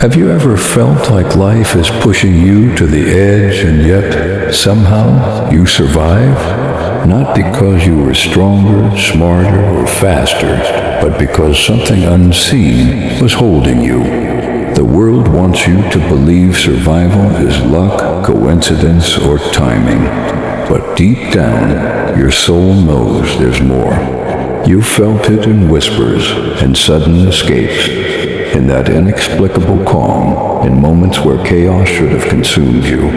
Have you ever felt like life is pushing you to the edge and yet somehow you survive? Not because you were stronger, smarter, or faster, but because something unseen was holding you. The world wants you to believe survival is luck, coincidence, or timing. But deep down, your soul knows there's more. You felt it in whispers and sudden escapes, in that inexplicable calm, in moments where chaos should have consumed you.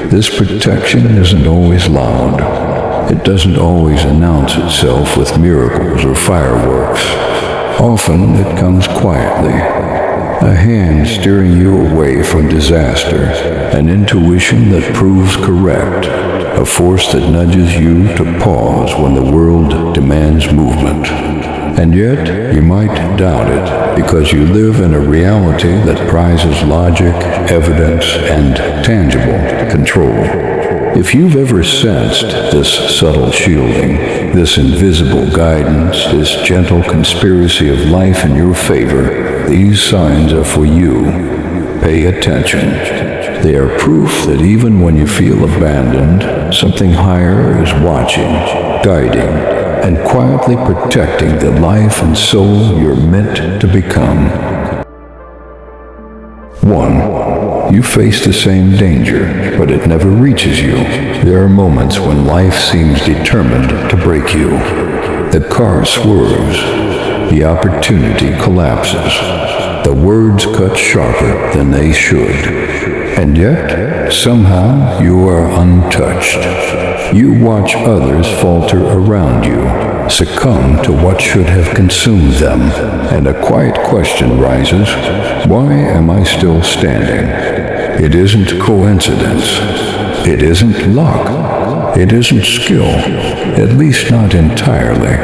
This protection isn't always loud. It doesn't always announce itself with miracles or fireworks. Often it comes quietly. A hand steering you away from disaster, an intuition that proves correct, a force that nudges you to pause when the world demands movement. And yet, you might doubt it, because you live in a reality that prizes logic, evidence, and tangible control. If you've ever sensed this subtle shielding, this invisible guidance, this gentle conspiracy of life in your favor, these signs are for you. Pay attention. They are proof that even when you feel abandoned, something higher is watching, guiding, and quietly protecting the life and soul you're meant to become. 1. You face the same danger, but it never reaches you. There are moments when life seems determined to break you. The car swerves. The opportunity collapses. The words cut sharper than they should. And yet, somehow, you are untouched. You watch others falter around you, succumb to what should have consumed them, and a quiet question rises: why am I still standing? It isn't coincidence. It isn't luck. It isn't skill, at least not entirely.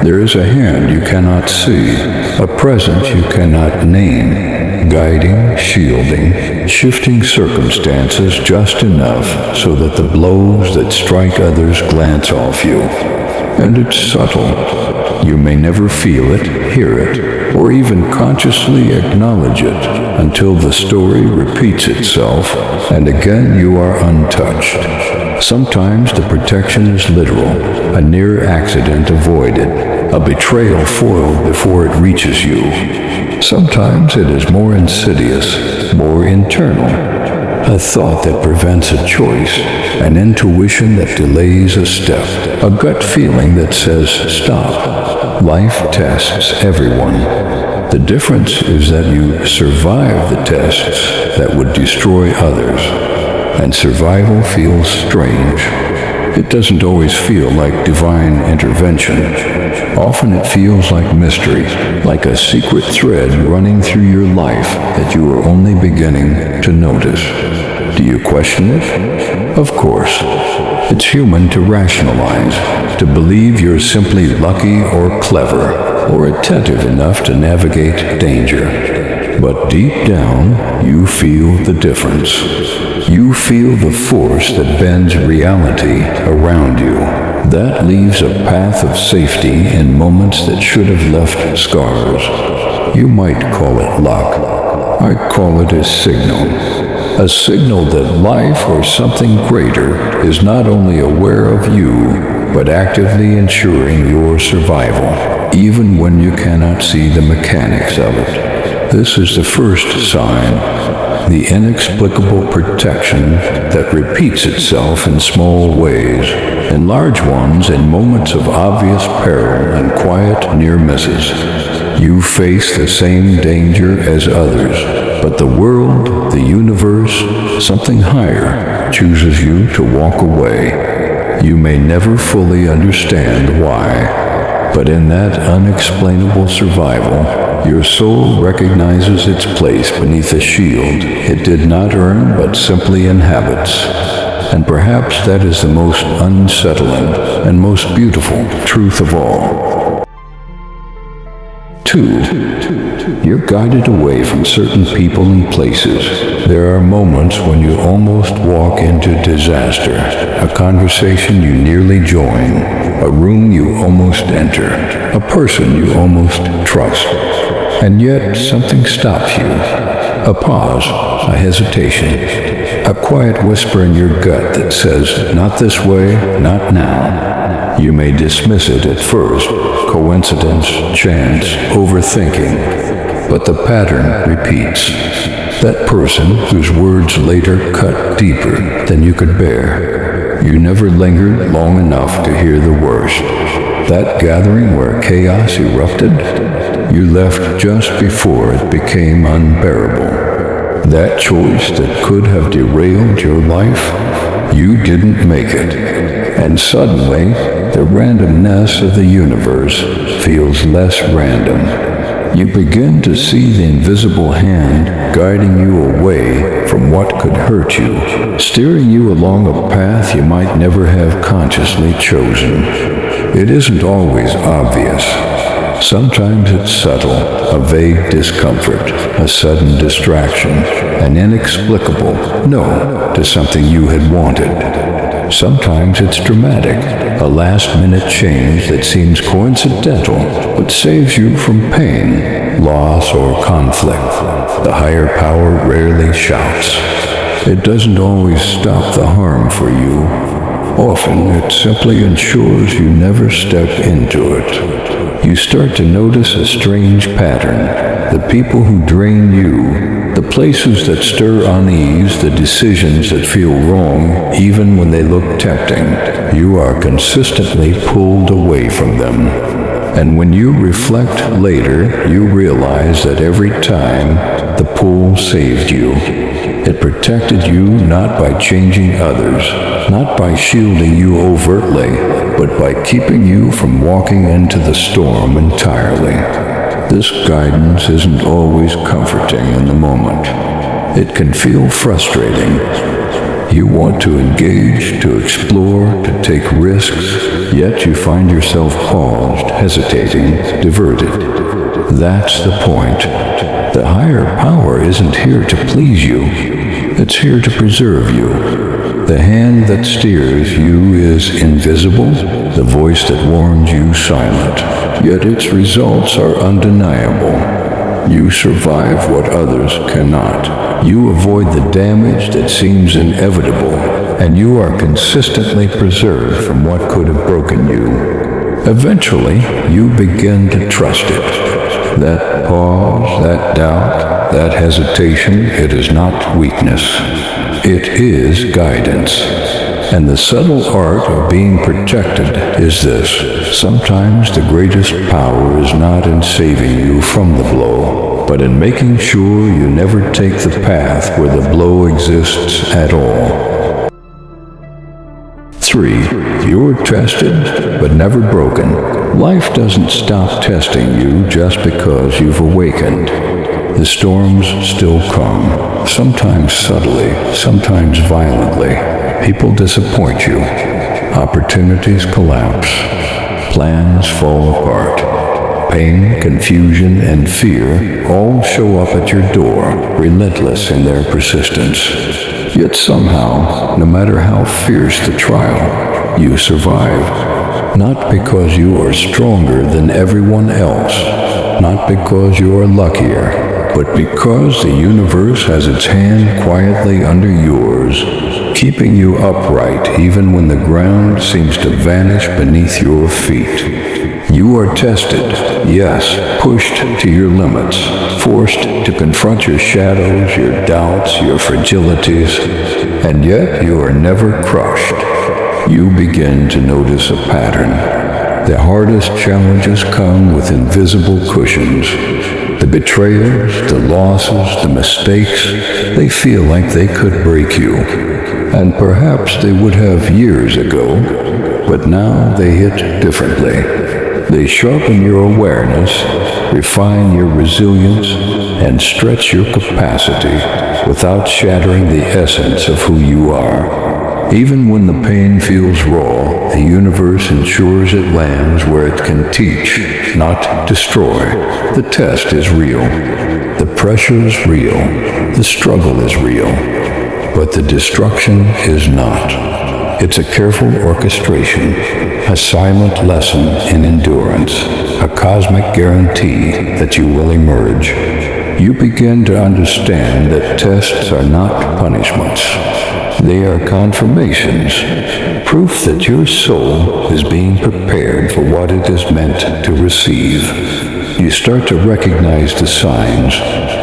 There is a hand you cannot see, a presence you cannot name, guiding, shielding, shifting circumstances just enough so that the blows that strike others glance off you. And it's subtle. You may never feel it, hear it, or even consciously acknowledge it until the story repeats itself, and again you are untouched. Sometimes the protection is literal, a near accident avoided, a betrayal foiled before it reaches you. Sometimes it is more insidious, more internal, a thought that prevents a choice, an intuition that delays a step, a gut feeling that says stop. Life tests everyone. The difference is that you survive the tests that would destroy others. And survival feels strange. It doesn't always feel like divine intervention. Often it feels like mystery, like a secret thread running through your life that you are only beginning to notice. Do you question it? Of course. It's human to rationalize, to believe you're simply lucky or clever, or attentive enough to navigate danger. But deep down, you feel the difference. You feel the force that bends reality around you. That leaves a path of safety in moments that should have left scars. You might call it luck. I call it a signal. A signal that life or something greater is not only aware of you, but actively ensuring your survival, even when you cannot see the mechanics of it. This is the first sign, the inexplicable protection that repeats itself in small ways, in large ones in moments of obvious peril and quiet near misses. You face the same danger as others, but the world, the universe, something higher chooses you to walk away. You may never fully understand why, but in that unexplainable survival, your soul recognizes its place beneath a shield it did not earn but simply inhabits. And perhaps that is the most unsettling and most beautiful truth of all. 2. You're guided away from certain people and places. There are moments when you almost walk into disaster, a conversation you nearly join, a room you almost enter, a person you almost trust. And yet something stops you. A pause, a hesitation, a quiet whisper in your gut that says, not this way, not now. You may dismiss it at first, coincidence, chance, overthinking, but the pattern repeats. That person whose words later cut deeper than you could bear. You never lingered long enough to hear the worst. That gathering where chaos erupted, you left just before it became unbearable. That choice that could have derailed your life, you didn't make it. And suddenly, the randomness of the universe feels less random. You begin to see the invisible hand guiding you away from what could hurt you, steering you along a path you might never have consciously chosen. It isn't always obvious. Sometimes it's subtle, a vague discomfort, a sudden distraction, an inexplicable no to something you had wanted. Sometimes it's dramatic, a last-minute change that seems coincidental but saves you from pain, loss, or conflict. The higher power rarely shouts. It doesn't always stop the harm for you. Often it simply ensures you never step into it. You start to notice a strange pattern. The people who drain you, the places that stir unease, the decisions that feel wrong, even when they look tempting, you are consistently pulled away from them. And when you reflect later, you realize that every time, the pull saved you. It protected you not by changing others, not by shielding you overtly, but by keeping you from walking into the storm entirely. This guidance isn't always comforting in the moment. It can feel frustrating. You want to engage, to explore, to take risks, yet you find yourself paused, hesitating, diverted. That's the point. The higher power isn't here to please you. It's here to preserve you. The hand that steers you is invisible, the voice that warns you silent, yet its results are undeniable. You survive what others cannot. You avoid the damage that seems inevitable, and you are consistently preserved from what could have broken you. Eventually, you begin to trust it. That pause, that doubt, that hesitation, it is not weakness. It is guidance. And the subtle art of being protected is this. Sometimes the greatest power is not in saving you from the blow, but in making sure you never take the path where the blow exists at all. 3. You're tested, but never broken. Life doesn't stop testing you just because you've awakened. The storms still come, sometimes subtly, sometimes violently. People disappoint you. Opportunities collapse. Plans fall apart. Pain, confusion, and fear all show up at your door, relentless in their persistence. Yet somehow, no matter how fierce the trial, you survive. Not because you are stronger than everyone else, not because you are luckier, but because the universe has its hand quietly under yours, keeping you upright even when the ground seems to vanish beneath your feet. You are tested, yes, pushed to your limits, forced to confront your shadows, your doubts, your fragilities, and yet you are never crushed. You begin to notice a pattern. The hardest challenges come with invisible cushions. The betrayals, the losses, the mistakes, they feel like they could break you. And perhaps they would have years ago, but now they hit differently. They sharpen your awareness, refine your resilience, and stretch your capacity without shattering the essence of who you are. Even when the pain feels raw, the universe ensures it lands where it can teach, not destroy. The test is real. The pressure is real. The struggle is real. But the destruction is not. It's a careful orchestration, a silent lesson in endurance, a cosmic guarantee that you will emerge. you begin to understand that tests are not punishments. They are confirmations, proof that your soul is being prepared for what it is meant to receive. You start to recognize the signs,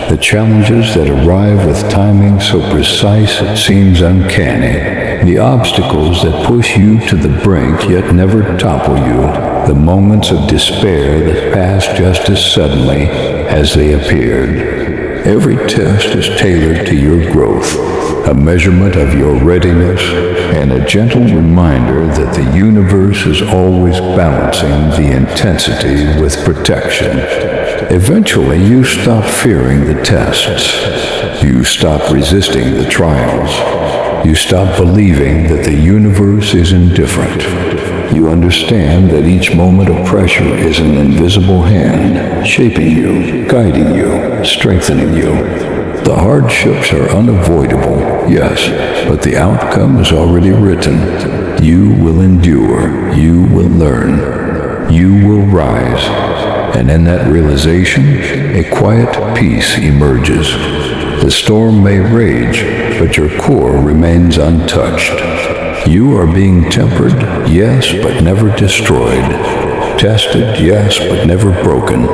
the challenges that arrive with timing so precise it seems uncanny, the obstacles that push you to the brink yet never topple you, the moments of despair that pass just as suddenly as they appeared. Every test is tailored to your growth, a measurement of your readiness, and a gentle reminder that the universe is always balancing the intensity with protection. Eventually, you stop fearing the tests. You stop resisting the trials. You stop believing that the universe is indifferent. You understand that each moment of pressure is an invisible hand, shaping you, guiding you, strengthening you. The hardships are unavoidable, yes, but the outcome is already written. You will endure, you will learn, you will rise, and in that realization, a quiet peace emerges. The storm may rage, but your core remains untouched. You are being tempered, yes, but never destroyed. Tested, yes, but never broken.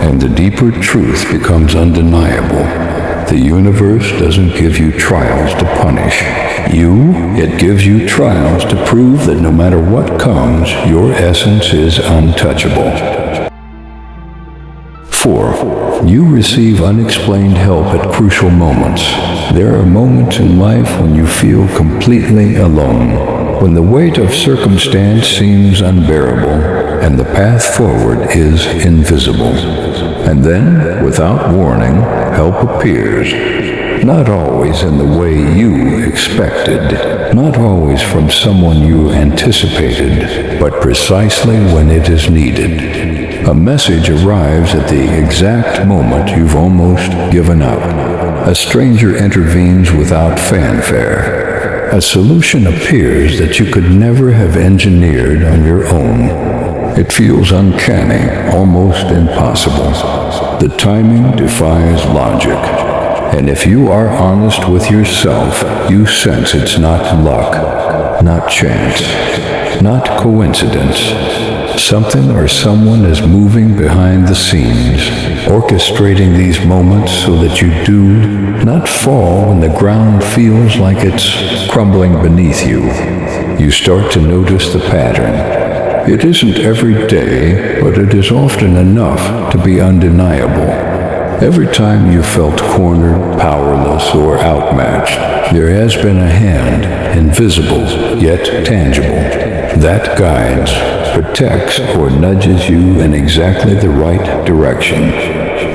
And the deeper truth becomes undeniable. The universe doesn't give you trials to punish you. It gives you trials to prove that no matter what comes, your essence is untouchable. 4. You receive unexplained help at crucial moments. There are moments in life when you feel completely alone, when the weight of circumstance seems unbearable, and the path forward is invisible. And then, without warning, help appears. Not always in the way you expected, not always from someone you anticipated, but precisely when it is needed. A message arrives at the exact moment you've almost given up. A stranger intervenes without fanfare. A solution appears that you could never have engineered on your own. It feels uncanny, almost impossible. The timing defies logic. And if you are honest with yourself, you sense it's not luck, not chance, not coincidence. Something or someone is moving behind the scenes, orchestrating these moments so that you do not fall when the ground feels like it's crumbling beneath you. You start to notice the pattern. It isn't every day, but it is often enough to be undeniable. Every time you felt cornered, powerless, or outmatched, there has been a hand, invisible yet tangible, that guides, protects, or nudges you in exactly the right direction.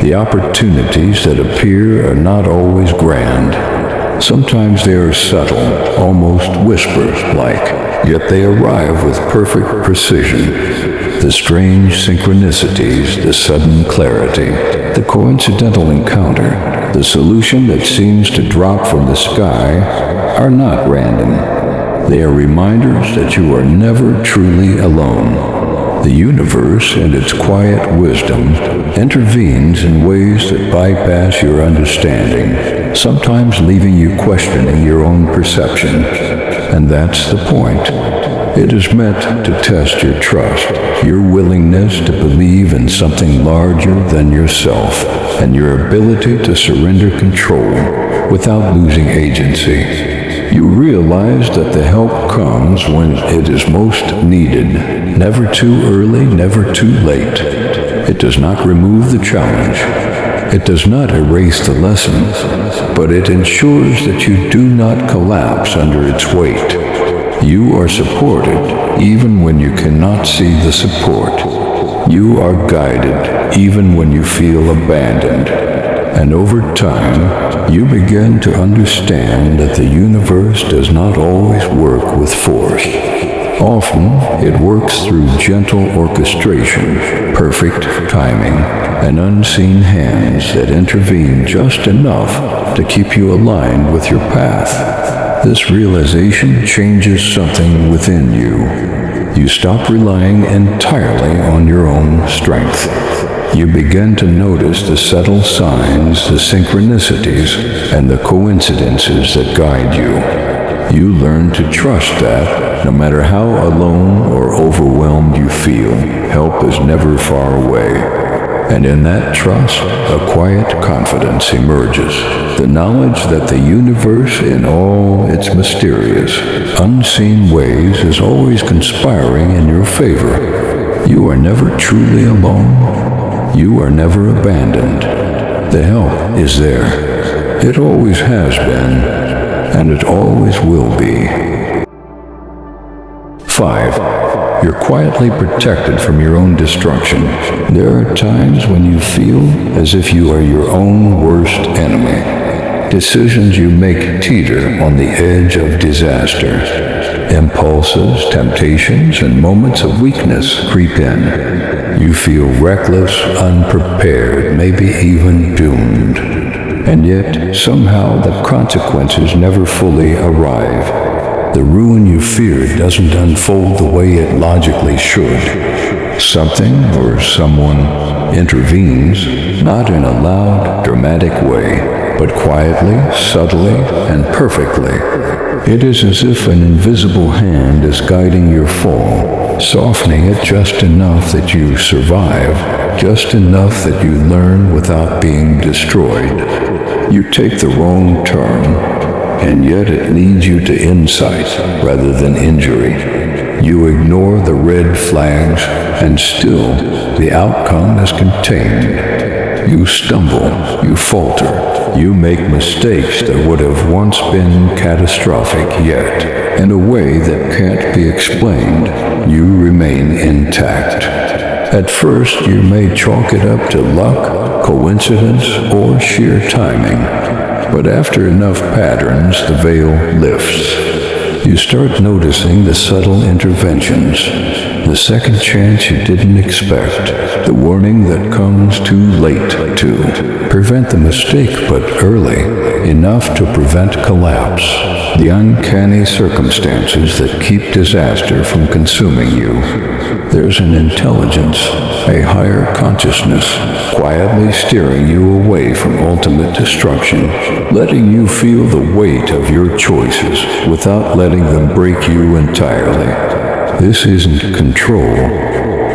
The opportunities that appear are not always grand. Sometimes they are subtle, almost whisper-like, yet they arrive with perfect precision. The strange synchronicities, the sudden clarity, the coincidental encounter, the solution that seems to drop from the sky are not random. They are reminders that you are never truly alone. The universe, in its quiet wisdom, intervenes in ways that bypass your understanding, sometimes leaving you questioning your own perception. And that's the point. It is meant to test your trust, your willingness to believe in something larger than yourself, and your ability to surrender control without losing agency. You realize that the help comes when it is most needed, never too early, never too late. It does not remove the challenge. It does not erase the lessons, but it ensures that you do not collapse under its weight. You are supported even when you cannot see the support. You are guided even when you feel abandoned. And over time, you begin to understand that the universe does not always work with force. Often, it works through gentle orchestration, perfect timing, and unseen hands that intervene just enough to keep you aligned with your path. This realization changes something within you. You stop relying entirely on your own strength. You begin to notice the subtle signs, the synchronicities, and the coincidences that guide you. You learn to trust that, no matter how alone or overwhelmed you feel, help is never far away. And in that trust, a quiet confidence emerges. The knowledge that the universe, in all its mysterious, unseen ways, is always conspiring in your favor. You are never truly alone. You are never abandoned. The help is there. It always has been, and it always will be. 5. You're quietly protected from your own destruction. There are times when you feel as if you are your own worst enemy. Decisions you make teeter on the edge of disaster. Impulses, temptations, and moments of weakness creep in. You feel reckless, unprepared, maybe even doomed. And yet, somehow, the consequences never fully arrive. The ruin you feared doesn't unfold the way it logically should. Something or someone intervenes, not in a loud, dramatic way, but quietly, subtly, and perfectly. It is as if an invisible hand is guiding your fall, softening it just enough that you survive, just enough that you learn without being destroyed. You take the wrong turn, and yet it leads you to insight rather than injury. You ignore the red flags, and still the outcome is contained. You stumble, you falter, you make mistakes that would have once been catastrophic, yet, in a way that can't be explained, you remain intact. At first, you may chalk it up to luck, coincidence, or sheer timing. But after enough patterns, the veil lifts. You start noticing the subtle interventions, the second chance you didn't expect, the warning that comes too late to prevent the mistake, but early enough to prevent collapse, the uncanny circumstances that keep disaster from consuming you. There's an intelligence, a higher consciousness, quietly steering you away from ultimate destruction, letting you feel the weight of your choices without letting them break you entirely. This isn't control.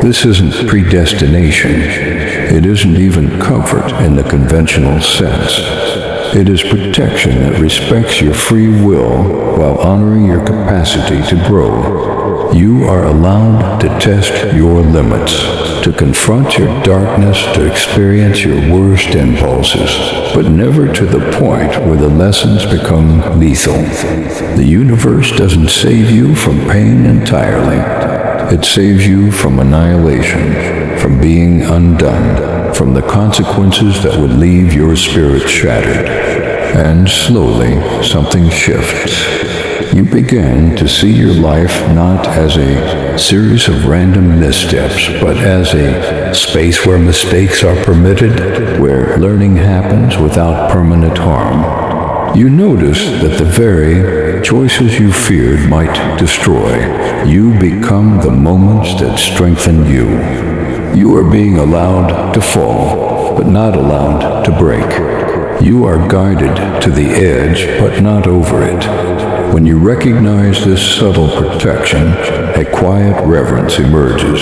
This isn't predestination. It isn't even comfort in the conventional sense. It is protection that respects your free will while honoring your capacity to grow. You are allowed to test your limits, to confront your darkness, to experience your worst impulses, but never to the point where the lessons become lethal. The universe doesn't save you from pain entirely. It saves you from annihilation, from being undone, from the consequences that would leave your spirit shattered. And slowly, something shifts. You begin to see your life not as a series of random missteps, but as a space where mistakes are permitted, where learning happens without permanent harm. You notice that the very choices you feared might destroy, you become the moments that strengthen you. You are being allowed to fall, but not allowed to break. You are guided to the edge, but not over it. When you recognize this subtle protection, a quiet reverence emerges.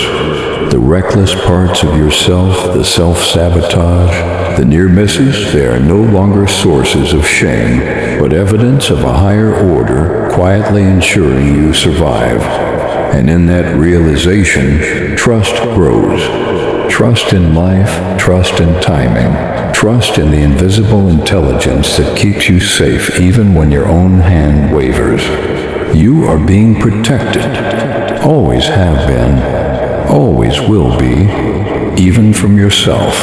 The reckless parts of yourself, the self-sabotage, the near misses, they are no longer sources of shame, but evidence of a higher order quietly ensuring you survive. And in that realization, trust grows. Trust in life, trust in timing. Trust in the invisible intelligence that keeps you safe even when your own hand wavers. You are being protected. Always have been. Always will be. Even from yourself.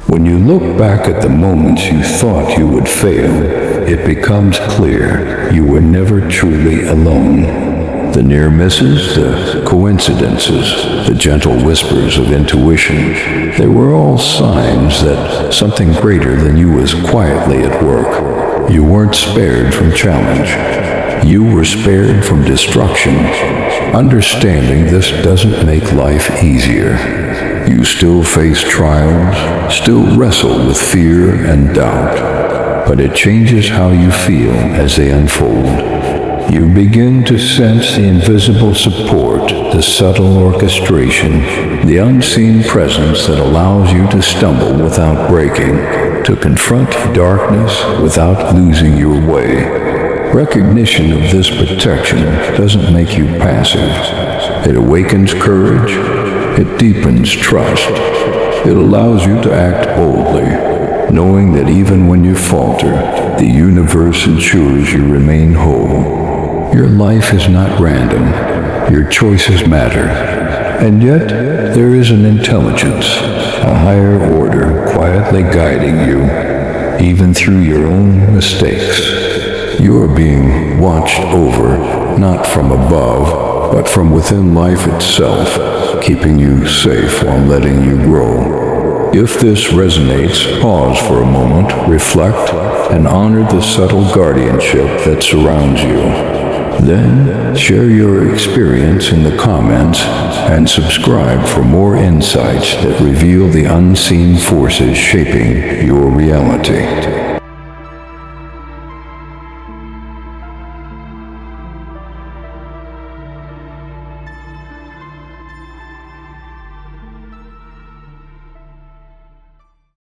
When you look back at the moments you thought you would fail, it becomes clear you were never truly alone. The near misses, the coincidences, the gentle whispers of intuition, they were all signs that something greater than you was quietly at work. You weren't spared from challenge. You were spared from destruction. Understanding this doesn't make life easier. You still face trials, still wrestle with fear and doubt, but it changes how you feel as they unfold. You begin to sense the invisible support, the subtle orchestration, the unseen presence that allows you to stumble without breaking, to confront darkness without losing your way. Recognition of this protection doesn't make you passive. It awakens courage. It deepens trust. It allows you to act boldly, knowing that even when you falter, the universe ensures you remain whole. Your life is not random. Your choices matter. And yet, there is an intelligence, a higher order quietly guiding you, even through your own mistakes. You are being watched over, not from above, but from within life itself, keeping you safe while letting you grow. If this resonates, pause for a moment, reflect, and honor the subtle guardianship that surrounds you. Then, share your experience in the comments and subscribe for more insights that reveal the unseen forces shaping your reality.